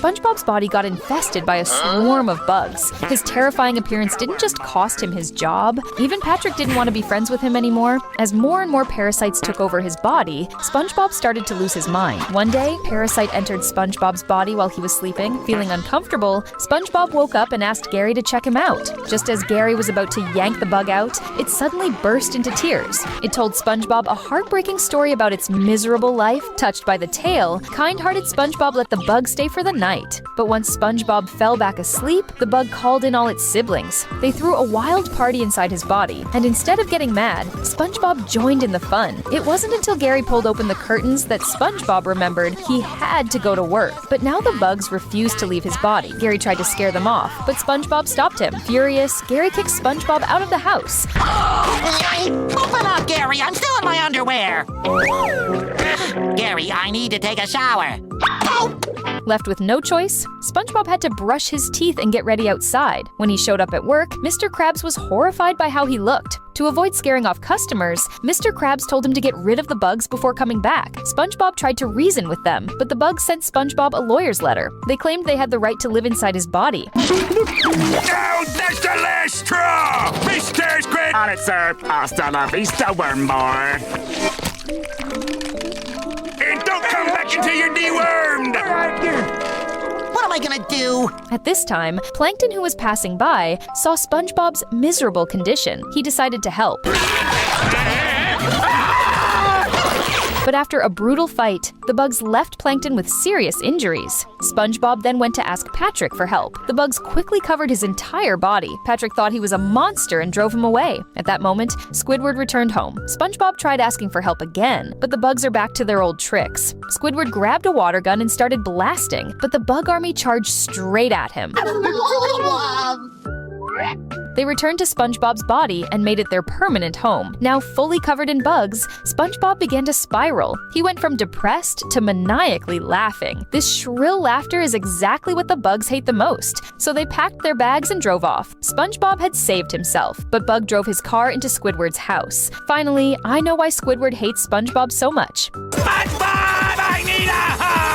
SpongeBob's body got infested by a swarm of bugs. His terrifying appearance didn't just cost him his job. Even Patrick didn't want to be friends with him anymore. As more and more parasites took over his body, SpongeBob started to lose his mind. One day, a parasite entered SpongeBob's body while he was sleeping. Feeling uncomfortable, SpongeBob woke up and asked Gary to check him out. Just as Gary was about to yank the bug out, it suddenly burst into tears. It told SpongeBob a heartbreaking story about its miserable life. Touched by the tale, kind-hearted SpongeBob let the bug stay for the night. But once SpongeBob fell back asleep, the bug called in all its siblings. They threw a wild party inside his body, and instead of getting mad, SpongeBob joined in the fun. It wasn't until Gary pulled open the curtains that SpongeBob remembered he had to go to work. But now the bugs refused to leave his body. Gary tried to scare them off, but SpongeBob stopped him. Furious, Gary kicked SpongeBob out of the house. Open up, Gary! I'm still in my underwear! Gary, I need to take a shower. Left with no choice, SpongeBob had to brush his teeth and get ready outside. When he showed up at work, Mr. Krabs was horrified by how he looked. To avoid scaring off customers, Mr. Krabs told him to get rid of the bugs before coming back. SpongeBob tried to reason with them, but the bugs sent SpongeBob a lawyer's letter. They claimed they had the right to live inside his body. No, that's the last straw! Mr. Squid! On it, sir. Hasta la vista, wormmore. And don't come back until you're dewormed! What am I gonna do? At this time, Plankton, who was passing by, saw SpongeBob's miserable condition. He decided to help. But after a brutal fight, the bugs left Plankton with serious injuries. SpongeBob then went to ask Patrick for help. The bugs quickly covered his entire body. Patrick thought he was a monster and drove him away. At that moment, Squidward returned home. SpongeBob tried asking for help again, but the bugs are back to their old tricks. Squidward grabbed a water gun and started blasting, but the bug army charged straight at him. They returned to SpongeBob's body and made it their permanent home. Now fully covered in bugs, SpongeBob began to spiral. He went from depressed to maniacally laughing. This shrill laughter is exactly what the bugs hate the most, so they packed their bags and drove off. SpongeBob had saved himself, but Bug drove his car into Squidward's house. Finally, I know why Squidward hates SpongeBob so much. SpongeBob, I need a hug!